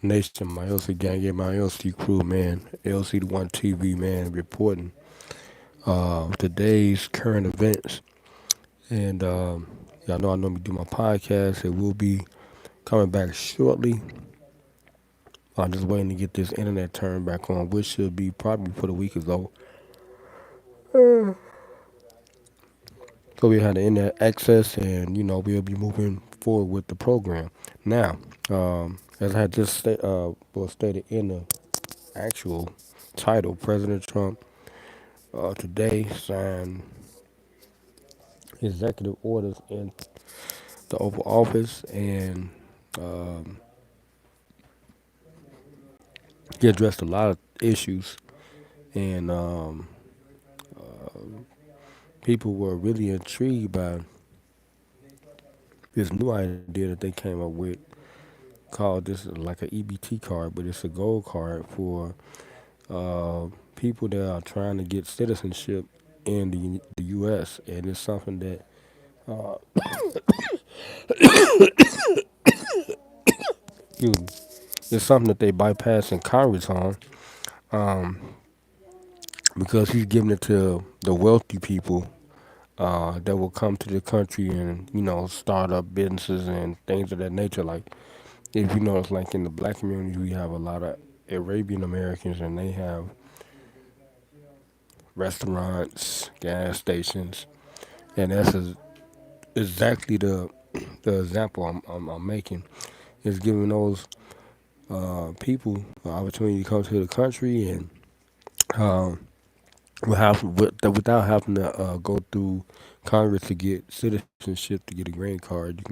Nation, my LC gang, yeah, my LC crew, man, LC One TV, man, reporting today's current events. And y'all know I normally do my podcast. It will be coming back shortly. I'm just waiting to get this internet turned back on, which should be probably for the week ago. So we had the internet access, and we'll be moving forward with the program. Now, as I had just stated in the actual title, President Trump today signed executive orders in the Oval Office, and um, he addressed a lot of issues, and people were really intrigued by this new idea that they came up with, called this like an EBT card, but it's a gold card for people that are trying to get citizenship in the U.S., and it's something that uh, excuse me, it's something that they bypassing Congress on, um, because he's giving it to the wealthy people that will come to the country and start up businesses and things of that nature. Like if you notice, like in the black community, we have a lot of Arabian Americans, and they have restaurants, gas stations, and exactly the example I'm making is giving those people the opportunity to come to the country and um, without having to go through Congress to get citizenship, to get a green card.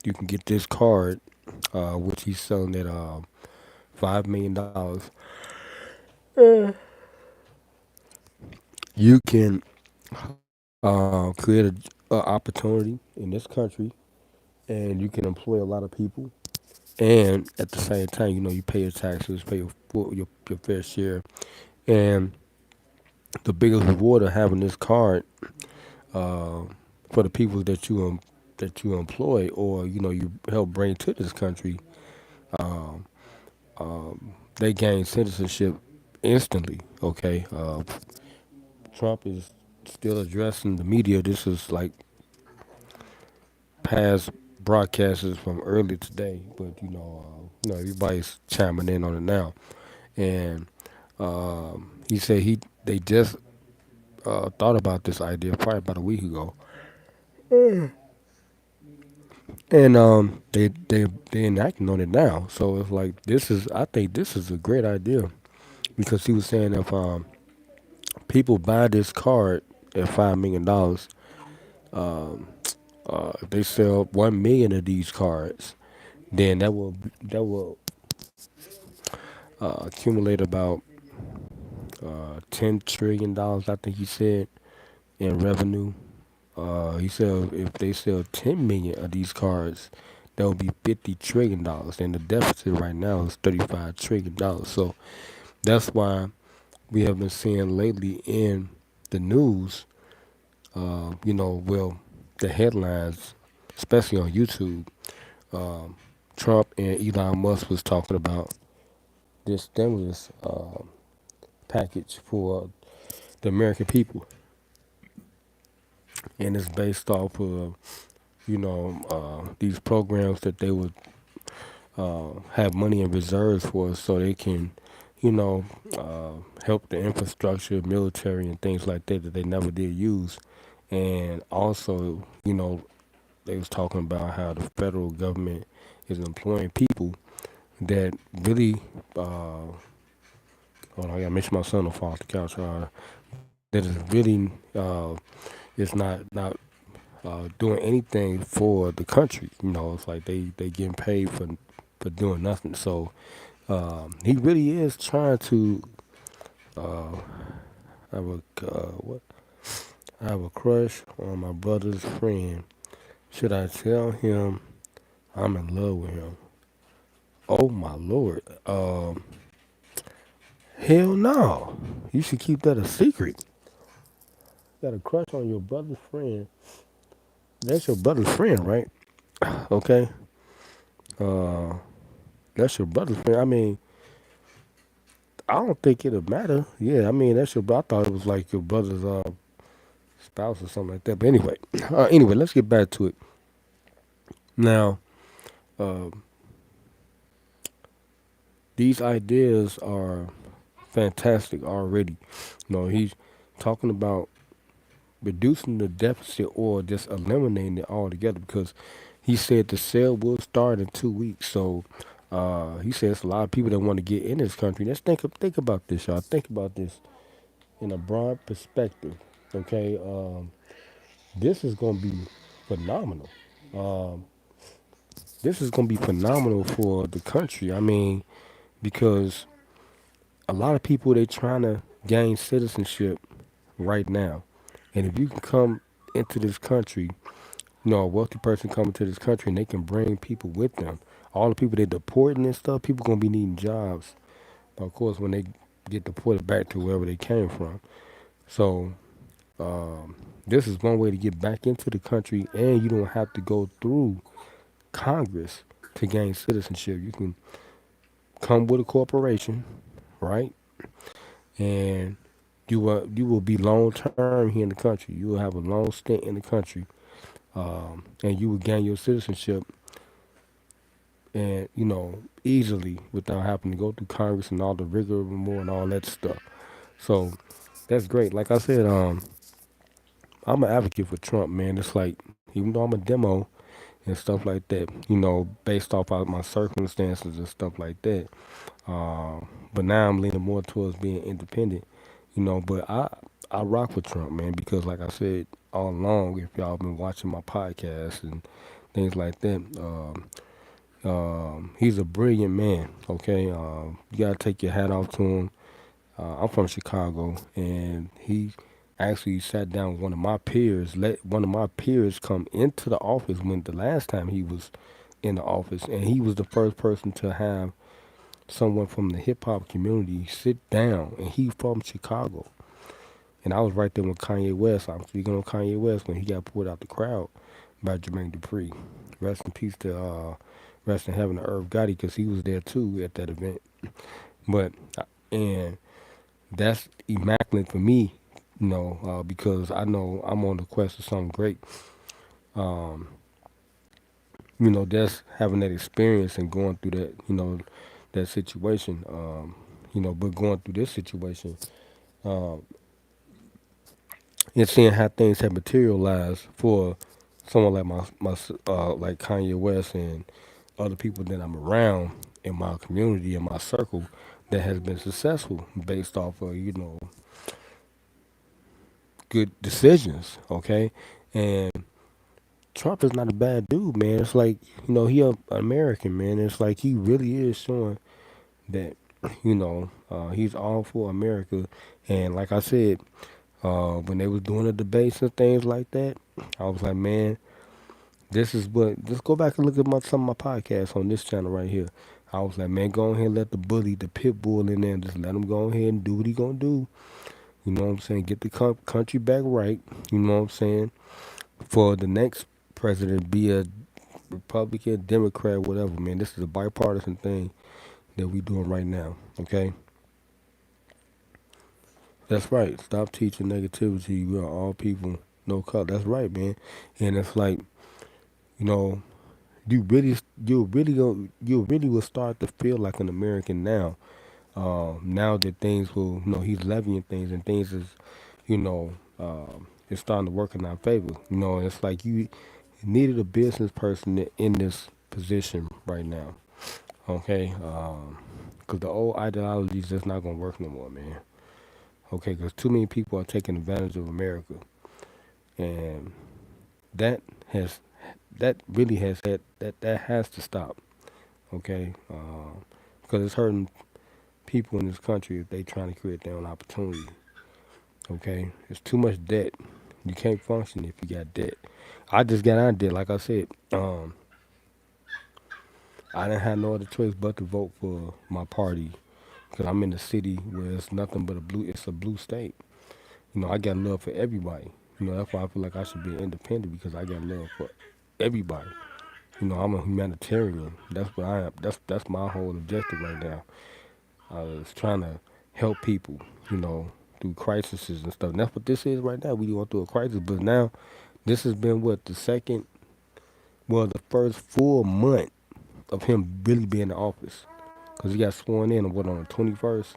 You can get this card, which he's selling at $5 million. You can create a opportunity in this country, and you can employ a lot of people. And at the same time, you pay your taxes, pay your fair share, and the biggest reward of having this card uh, for the people that you employ or you help bring to this country, um, they gain citizenship instantly. Okay, Trump is still addressing the media. This is like past broadcasts from early today, but everybody's chiming in on it now. And he said they just thought about this idea probably about a week ago, and they enacting on it now. So it's like I think this is a great idea because he was saying if people buy this card at $5 million, um, if they sell 1 million of these cards, then that will accumulate about $10 trillion. I think he said in revenue. He said if they sell 10 million of these cards, that would be $50 trillion, and the deficit right now is $35 trillion. So that's why we have been seeing lately in the news, well, the headlines, especially on YouTube, um, Trump and Elon Musk was talking about this stimulus package for the American people, and it's based off of these programs that they would have money in reserves for, so they can you know help the infrastructure, military, and things like that they never did use. And also, they was talking about how the federal government is employing people that really hold on, I gotta make sure my son don't fall off the couch. That is really is not doing anything for the country. It's like they getting paid for doing nothing. So he really is trying to uh, have a what? I have a crush on my brother's friend. Should I tell him I'm in love with him? Oh my lord! Hell no! You should keep that a secret. Got a crush on your brother's friend. That's your brother's friend, right? Okay. Uh, that's your brother's friend. I mean, I don't think it'll matter. Yeah, I mean, that's your. I thought it was like your brother's spouse or something like that. But anyway, anyway, let's get back to it. Now, uh, these ideas are fantastic already. He's talking about reducing the deficit or just eliminating it altogether because he said the sale will start in 2 weeks. So he says a lot of people that want to get in this country. Let's think about this, y'all. Think about this in a broad perspective. Okay, this is going to be phenomenal. Um, this is going to be phenomenal for the country. I mean, because a lot of people they trying to gain citizenship right now, and if you can come into this country, a wealthy person coming to this country, and they can bring people with them. All the people they deporting and stuff, people gonna be needing jobs. Of course, when they get deported back to wherever they came from. So this is one way to get back into the country, and you don't have to go through Congress to gain citizenship. You can come with a corporation, right? And you will be long term here in the country. You will have a long stint in the country, and you will gain your citizenship, and easily without having to go through Congress and all the rigor of more and all that stuff. So that's great. Like I said, I'm an advocate for Trump, man. It's like even though I'm a demo and stuff like that, based off of my circumstances and stuff like that. But now I'm leaning more towards being independent, But I rock with Trump, man, because like I said all along, if y'all been watching my podcast and things like that, he's a brilliant man. Okay, you gotta take your hat off to him. I'm from Chicago, and he actually sat down with one of my peers. Let one of my peers come into the office when the last time he was in the office, and he was the first person to have someone from the hip hop community sit down, and he from Chicago. And I was right there with Kanye West. I'm speaking on Kanye West when he got pulled out the crowd by Jermaine Dupri. Rest in peace to rest in heaven to Irv Gotti because he was there too at that event. But and that's immaculate for me, because I know I'm on the quest for something great. Um, just having that experience and going through that, that situation. But going through this situation, um, and seeing how things have materialized for someone like like Kanye West and other people that I'm around in my community in my circle that has been successful based off of good decisions. Okay, and Trump is not a bad dude, man. It's like he a American, man. It's like he really is showing that he's all for America. And like I said, when they was doing the debates and things like that, I was like, man, this is what. Just go back and look at some of my podcasts on this channel right here. I was like, man, go ahead and let the bully, the pit bull in there, and just let him go ahead and do what he gonna do. You know what I'm saying? Get the country back right. You know what I'm saying? For the next president, be a Republican, Democrat, whatever, man. This is a bipartisan thing that we doing right now. Okay, that's right. Stop teaching negativity. We are all people, no color. That's right, man. And it's like you know, you really will start to feel like an American now. Now that things will, he's levying things and things is, you know, it's starting to work in our favor. It's like you needed a business person in this position right now. Okay, because the old ideology is just not gonna work no more, man. Okay, because too many people are taking advantage of America, and that has that really has had that has to stop. Okay, because it's hurting people in this country if they trying to create their own opportunity. Okay, it's too much debt. You can't function if you got debt. I just got out of debt, like I said. I didn't have no other choice but to vote for my party because I'm in a city where it's nothing but a blue. It's a blue state. I got love for everybody. That's why I feel like I should be independent because I got love for everybody. I'm a humanitarian. That's what I am. That's my whole objective right now. Is trying to help people, you know, through crises and stuff. And that's what this is right now. We going through a crisis, but now this has been what the first full month of him really being in office, because he got sworn in on the 21st.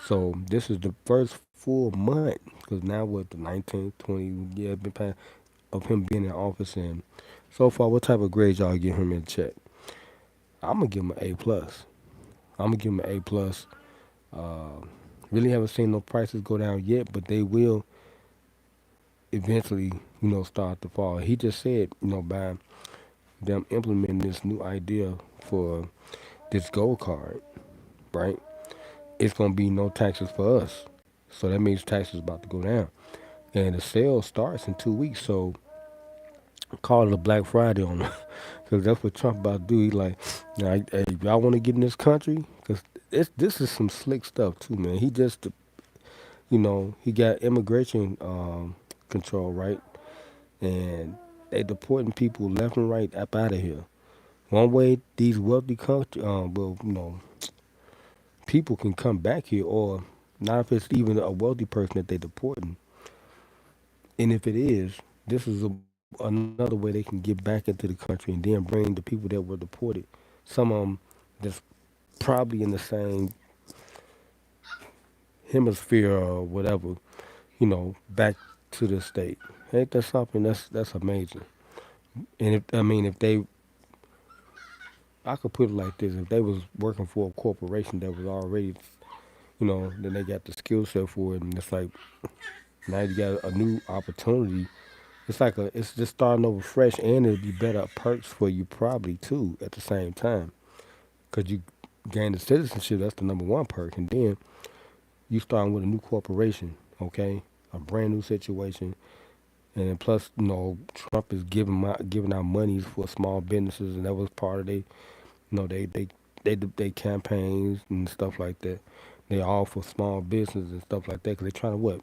So this is the first full month, because now what, the 19th, 20, yeah, been past, of him being in office. And so far, what type of grade y'all give him in check? I'm gonna give him an A plus. I'm gonna give him an A plus. Uh, really haven't seen no prices go down yet, but they will eventually, start to fall. He just said, by them implementing this new idea for this gold card, right? It's gonna be no taxes for us. So that means taxes about to go down. And the sale starts in 2 weeks. So call it a Black Friday on them. Because that's what Trump about to do. He like, hey, y'all want to get in this country? Because this is some slick stuff too, man. He just, he got immigration control, right? And they deporting people left and right up out of here. One way these wealthy country, people can come back here, or not if it's even a wealthy person that they deporting. And if it is, this is another way they can get back into the country and then bring the people that were deported. Some of them that's probably in the same hemisphere or whatever, back to the state. Ain't that something? That's amazing. And if they, I could put it like this: if they was working for a corporation that was already, then they got the skill set for it, and it's like now you got a new opportunity. It's just starting over fresh, and it'll be better perks for you probably too at the same time, because you gain the citizenship. That's the number one perk, and then you starting with a new corporation, okay, a brand new situation, and then plus, Trump is giving out monies for small businesses, and that was part of they campaigns and stuff like that. They all for small business and stuff like that, because they trying to what?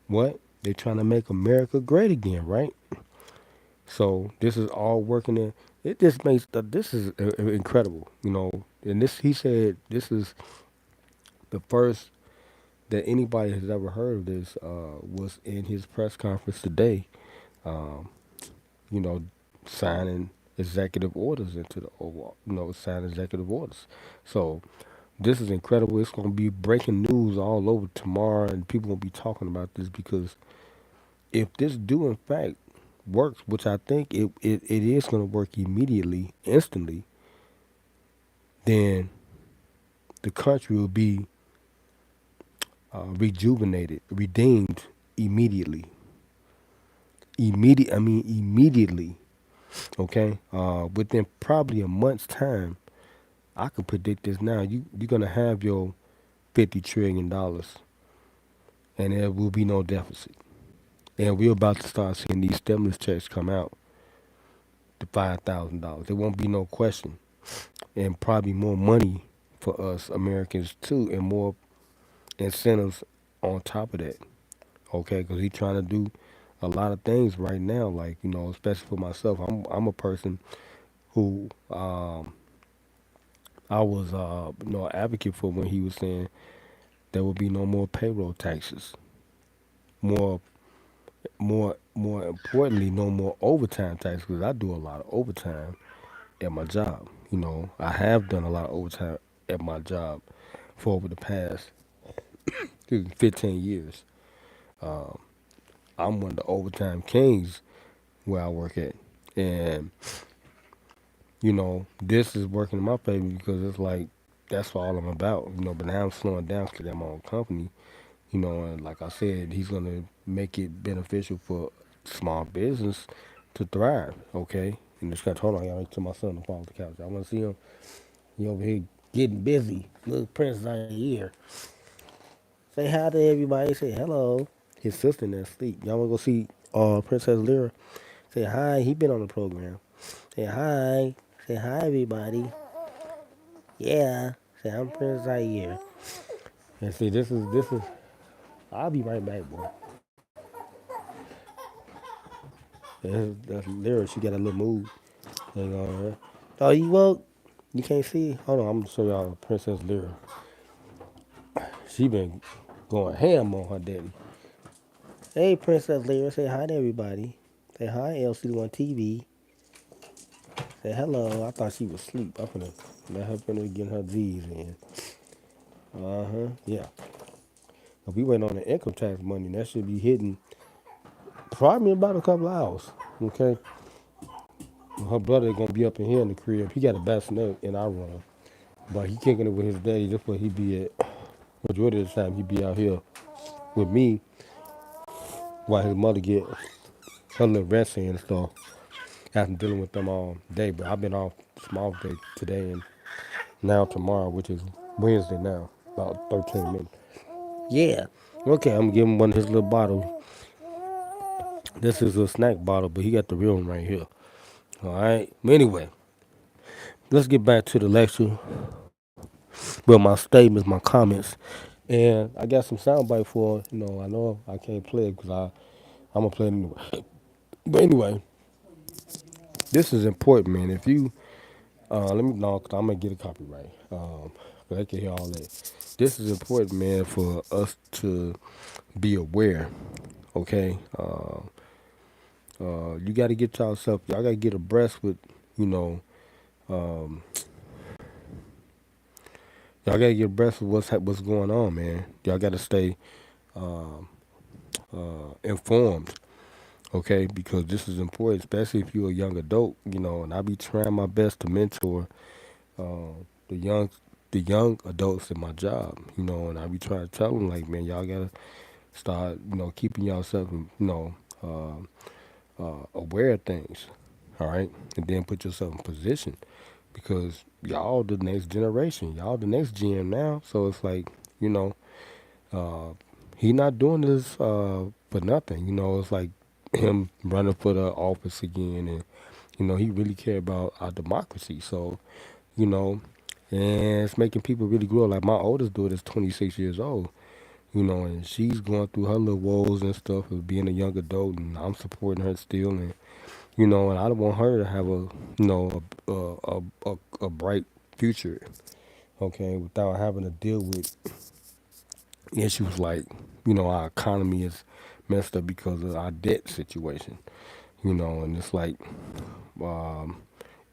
What? They trying to make America great again, right? So this is all working in. It just makes this is incredible, And this, he said, this is the first that anybody has ever heard of this. Was in his press conference today. Um, you know, signing executive orders into the overall. Signing executive orders. So this is incredible. It's going to be breaking news all over tomorrow, and people will be talking about this, because if this do in fact works, which I think it is going to work immediately, instantly, then the country will be rejuvenated, redeemed immediately. Immediately. Okay, within probably a month's time, I can predict this now. You're gonna have your $50 trillion, and there will be no deficit. And we're about to start seeing these stimulus checks come out to $5,000. There won't be no question, and probably more money for us Americans too, and more incentives on top of that. Okay, because he's trying to do a lot of things right now. Like, especially for myself, I'm a person who I was advocate for when he was saying there will be no more payroll taxes, more more importantly, no more overtime taxes, because I do a lot of overtime at my job. I have done a lot of overtime at my job for over the past 15 years. Um, I'm one of the overtime kings where I work at. And, this is working in my favor, because it's like, that's all I'm about, but now I'm slowing down because I'm my own company, and like I said, he's going to make it beneficial for small business to thrive, okay? And this guy, hold on, y'all, to my son to fall off the couch. I want to see him. He over here getting busy. Little Prince out here. Say hi to everybody. Say hello. His sister in there asleep. Y'all want to go see Princess Lyra? Say hi. He been on the program. Say hi. Say hi, everybody. Yeah. Say I'm Prince Zaire. And see, this is. I'll be right back, boy. That's Lyra. She got a little move. Hang on here. Oh, you woke? You can't see? Hold on, I'm gonna show y'all Princess Lyra. She been going ham on her daddy. Hey, Princess Lyra, say hi to everybody. Say hi, LC1 TV. Say hello. I thought she was asleep. I'm gonna let her finish getting her Z's in. Yeah. But we waiting on the income tax money. That should be hitting probably in about a couple of hours. Okay. Her brother gonna be up in here in the crib. He got a bassinet in our room, but he kicking it with his daddy. That's where he be at. Majority of the time, he be out here with me while his mother get her little rest in and stuff. After dealing with them all day, but I've been off small day today and now tomorrow, which is Wednesday now, about 13 minutes. Yeah. Okay, I'm gonna give him one of his little bottles. This is a snack bottle, but he got the real one right here. All right. But anyway, let's get back to the lecture. Well, my statements, my comments, and I got some soundbite for I know I can't play it because I'm gonna play it anyway. But anyway, this is important, man. If you let me know, cause I'm gonna get a copyright. But I can hear all that. This is important, man, for us to be aware. Okay, you got to get yourself. Y'all got to get abreast with, you know, um, y'all got to get abreast with what's going on, man. Y'all got to stay um, informed. Okay, because this is important, especially if you're a young adult. And I be trying my best to mentor uh, the young the young adults in my job. And I be trying to tell them like, man, y'all gotta start, keeping yourself, uh, aware of things. All right, and then put yourself in position because y'all the next generation, y'all the next GM now. So it's like, you know, uh, he not doing this for nothing. It's like him running for the office again, and he really care about our democracy. So you know, and it's making people really grow. Like my oldest daughter is 26 years old, and she's going through her little woes and stuff of being a young adult, and I'm supporting her still, and and I don't want her to have a bright future, okay, without having to deal with issues like our economy is messed up because of our debt situation, and it's like um,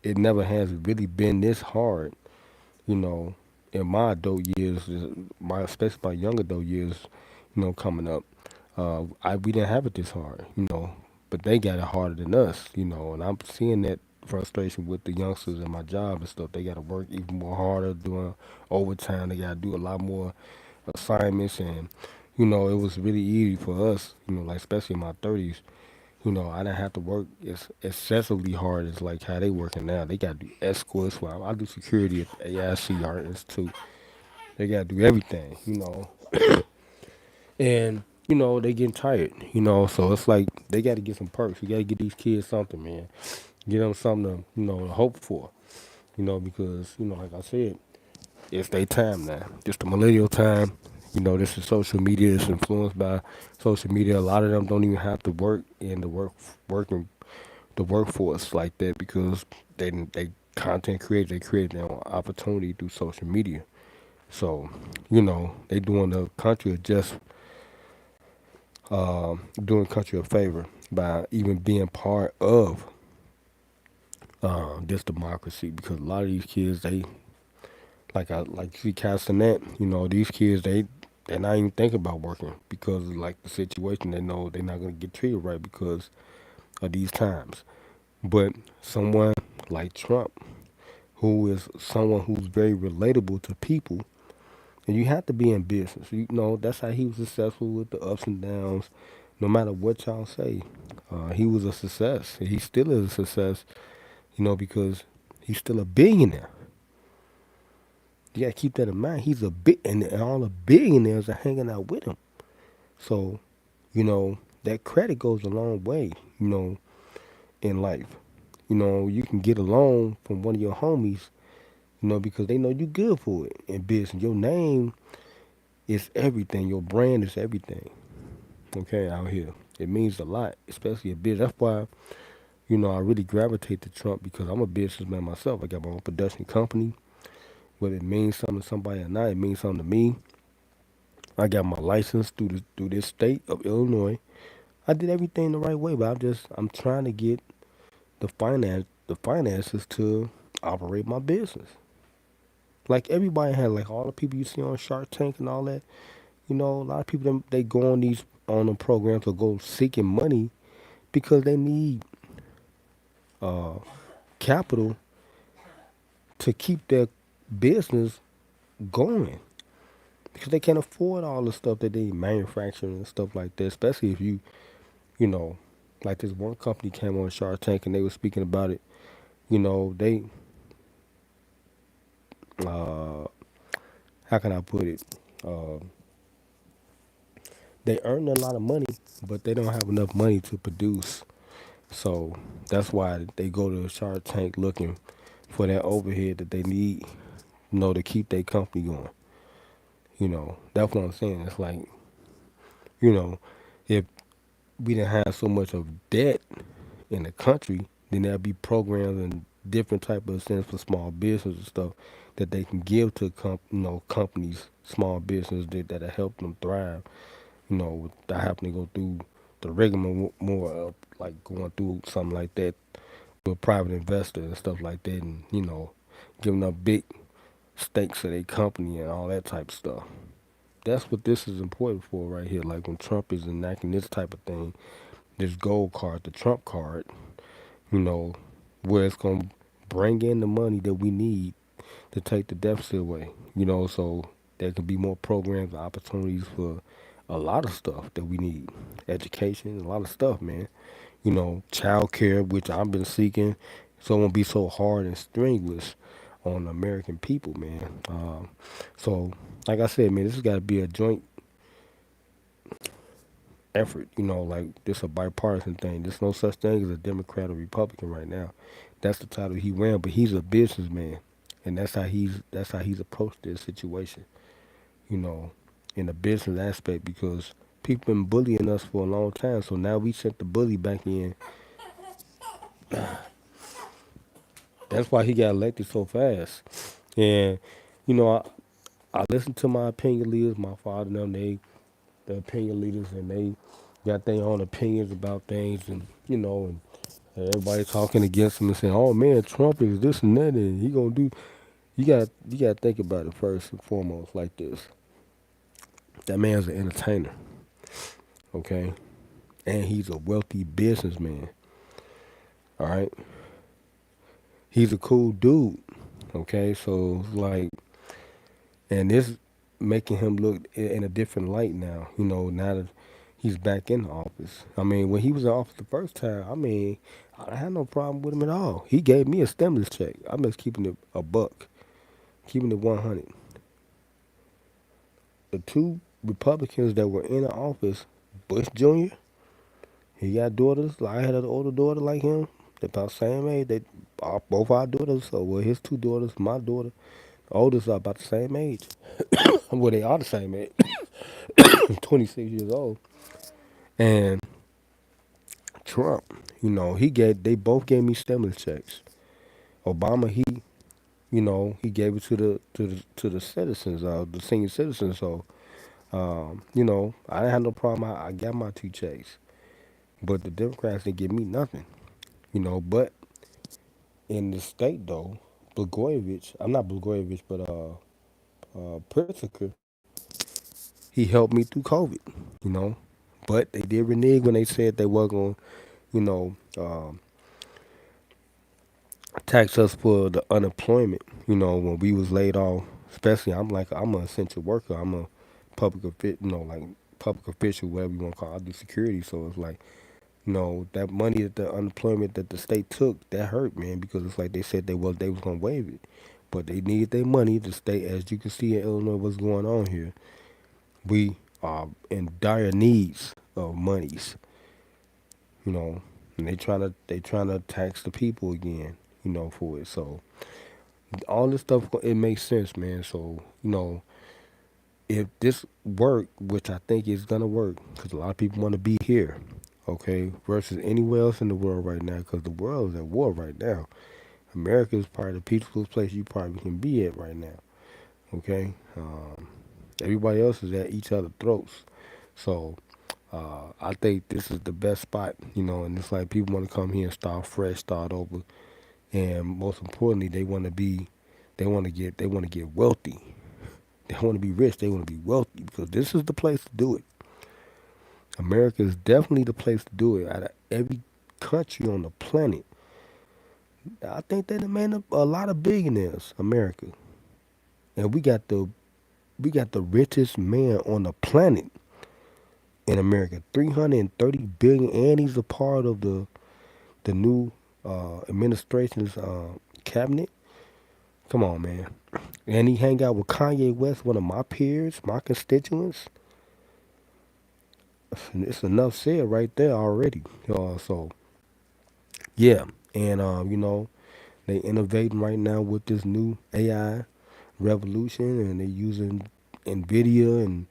it never has really been this hard you know, in my adult years, my especially my young adult years, coming up, we didn't have it this hard, but they got it harder than us, and I'm seeing that frustration with the youngsters in my job and stuff. They got to work even more harder, doing overtime. They got to do a lot more assignments, and it was really easy for us, like especially in my 30s. I didn't have to work as excessively hard as like how they working now. They got to do escorts. Well, I do security at the AIC Art Institute. They got to do everything, and they getting tired, So it's like they got to get some perks. We got to get these kids something, man. Get them something to to hope for, because like I said, it's their time now. It's the millennial time. This is social media. It's influenced by social media. A lot of them don't even have to work in the working the workforce like that because they content create they create their own opportunity through social media. So, they doing country a favor by even being part of this democracy because a lot of these kids like see Castanet, these kids they're not even thinking about working because of like the situation. They know they're not gonna get treated right because of these times. But someone like Trump, who is someone who's very relatable to people, and you have to be in business. That's how he was successful with the ups and downs. No matter what y'all say, he was a success. He still is a success, because he's still a billionaire. You gotta keep that in mind. He's a big, and all the billionaires are hanging out with him. So, that credit goes a long way, in life. You can get a loan from one of your homies, because they know you good for it in business. Your name is everything. Your brand is everything. Okay, out here. It means a lot, especially a business. That's why, I really gravitate to Trump because I'm a businessman myself. I got my own production company. Whether it means something to somebody or not, it means something to me. I got my license through this state of Illinois. I did everything the right way, but I'm trying to get the finances to operate my business. Like everybody had, like all the people you see on Shark Tank and all that. A lot of people they go on the programs or go seeking money because they need uh, capital to keep their business going because they can't afford all the stuff that they manufacture and stuff like that. Especially if you know, like this one company came on Shark Tank and they were speaking about it. They uh, how can I put it? Uh, they earn a lot of money, but they don't have enough money to produce. So that's why they go to Shark Tank looking for that overhead that they need, to keep their company going. That's what I'm saying. It's like, you know, if we didn't have so much of debt in the country, then there'd be programs and different type of incentives for small business and stuff that they can give to companies, small business that'll help them thrive. Without having to go through the rigmarole more of like going through something like that with a private investor and stuff like that, and giving up big stakes of their company and all that type of stuff. That's what this is important for right here. Like when Trump is enacting this type of thing, this gold card, the Trump card, you know, where it's going to bring in the money that we need to take the deficit away, so there can be more programs and opportunities for a lot of stuff that we need. Education, a lot of stuff, man. Child care, which I've been seeking, so it won't be so hard and strenuous on the American people, man. So, like I said, man, this has got to be a joint effort, like this a bipartisan thing. There's no such thing as a Democrat or Republican right now. That's the title he ran, but he's a businessman, and that's how he's approached this situation, you know, in the business aspect because people been bullying us for a long time. So now we sent the bully back in. That's why he got elected so fast. And I listen to my opinion leaders, my father and them, the opinion leaders, and they got their own opinions about things, and everybody talking against him and saying, "Oh man, Trump is this and that, and he gonna do." You got to think about it first and foremost like this. That man's an entertainer, okay, and he's a wealthy businessman. All right, he's a cool dude, okay. So like, and this making him look in a different light now. Now that he's back in office. I mean, when he was in office the first time, I mean, I had no problem with him at all. He gave me a stimulus check. I'm just keeping it a buck, keeping it 100. The two Republicans that were in the office, Bush Jr., he got daughters. Like I had an older daughter like him. They about the same age. They both our daughters. So well, his two daughters, my daughter, the oldest are about the same age. Well, they are the same age. 26 years old. And Trump, they both gave me stimulus checks. Obama, he gave it to the citizens, the senior citizens. So, I didn't have no problem. I got my two checks, but the Democrats didn't give me nothing. But in the state though, I'm not Blagojevich, but Pritzker, he helped me through COVID. You know, but they did renege when they said they were going, you know, tax us for the unemployment. When we was laid off, especially I'm an essential worker. I'm a public official, like public official, whatever you want to call it. I do security, so it's like, that money that the unemployment that the state took, that hurt, man, because it's like they said they was gonna waive it, but they needed their money. The state, as you can see in Illinois, what's going on here. We are in dire needs of monies, you know, and they trying to tax the people again, for it. So all this stuff, it makes sense, man. So if this work, which I think is gonna work, because a lot of people want to be here, okay, versus anywhere else in the world right now, because the world is at war right now. America is probably the peacefulest place you probably can be at right now. Okay, everybody else is at each other's throats. So I think this is the best spot, and it's like people want to come here and start fresh, start over, and most importantly, they want to get wealthy. They want to be rich. They want to be wealthy because this is the place to do it. America is definitely the place to do it. Out of every country on the planet, I think they done made a lot of billionaires. America, and we got the richest man on the planet in America, 330 billion, and he's a part of the new administration's cabinet. Come on, man. And he hang out with Kanye West, one of my peers, my constituents. It's enough said right there already. So yeah, and they innovating right now with this new AI revolution, and they using Nvidia and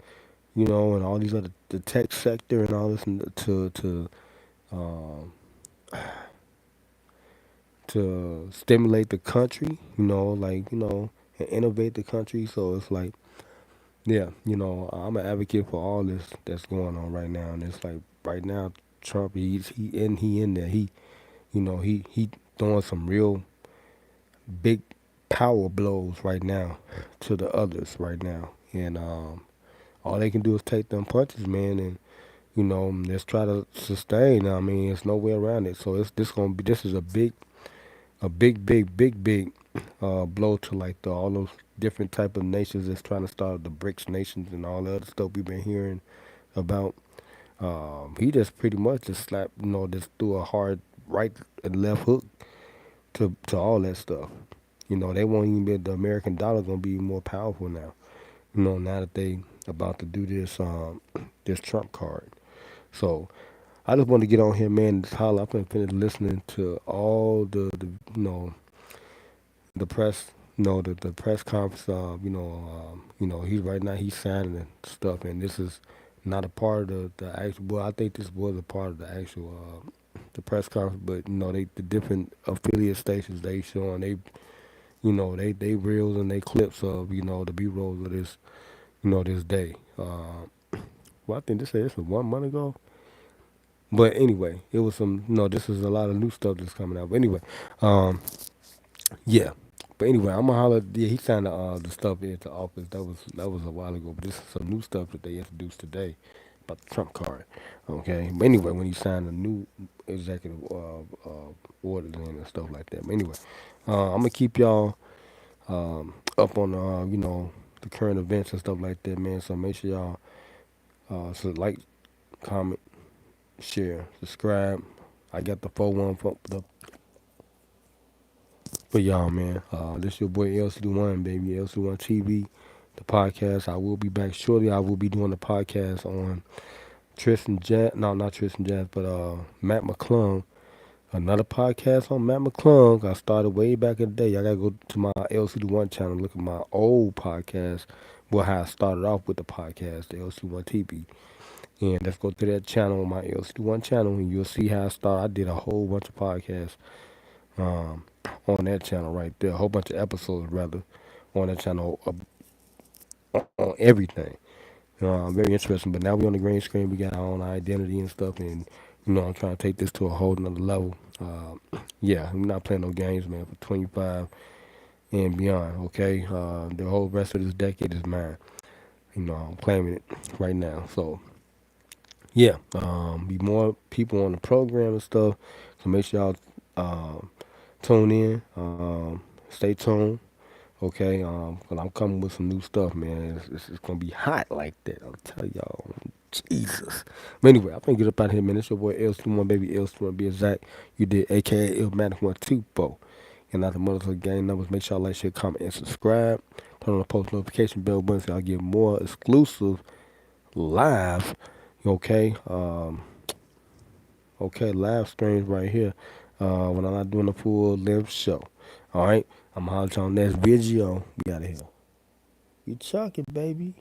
and all these other the tech sector and all this um, to stimulate the country. And innovate the country. So it's like, yeah, I'm an advocate for all this that's going on right now, and it's like right now Trump he in there he throwing some real big power blows right now to the others right now, and all they can do is take them punches, man, and let's try to sustain. I mean, there's no way around it. So this is a big blow to like all those different type of nations that's trying to start the BRICS nations and all the other stuff we've been hearing about. He just pretty much just slapped, just threw a hard right and left hook to all that stuff. They won't even be the American dollar gonna be more powerful now. Now that they about to do this this Trump card. So I just want to get on here, man, and just holler. I've been finished listening to all the the press, the press conference. He's right now he's signing and stuff, and this is not a part of the actual. Well, I think this was a part of the actual the press conference, but the different affiliate stations they showing they reels and they clips of the B rolls of this this day. Well, I think this was 1 month ago. But anyway, it was some. No, this is a lot of new stuff that's coming out. But anyway, um, yeah. But anyway, I'm gonna holler. Yeah, he signed the stuff into office. That was a while ago. But this is some new stuff that they introduced today about the Trump card. Okay. But anyway, when he signed the new executive orders and stuff like that. But anyway, I'm gonna keep y'all up on the current events and stuff like that, man. So make sure y'all like, comment, share, subscribe. I got the 4-1 for y'all, man. This your boy Lcdaone, baby. Lcdaone TV, the podcast. I will be back shortly. I will be doing the podcast on Tristan Jazz. No, not Tristan Jazz, but Matt McClung. Another podcast on Matt McClung. I started way back in the day. I gotta go to my LCD1 channel, look at my old podcast. Well, how I started off with the podcast, the LC1 TV. And let's go to that channel, my LC1 channel, and you'll see how I started. I did a whole bunch of podcasts um, on that channel right there, a whole bunch of episodes rather on that channel on everything. Very interesting. But now we on the green screen. We got our own identity and stuff, and I'm trying to take this to a whole nother level. Yeah, I'm not playing no games, man. For 25 and beyond, okay. The whole rest of this decade is mine. I'm claiming it right now. So yeah, be more people on the program and stuff. So make sure y'all tune in. Stay tuned. Okay, cause I'm coming with some new stuff, man. It's gonna be hot like that. I'll tell y'all, Jesus. But anyway, I'm gonna get up out of here, man. It's your boy L21, baby L21, be exact. You did, aka Illmatic 124. And not the motherfucking gang numbers. Make sure y'all like, share, comment, and subscribe. Turn on the post notification bell button so y'all get more exclusive live. Okay, okay, live streams right here. When I'm not doing a full length show. All right. I'm hollering on next video. We out of here. You chucking, baby.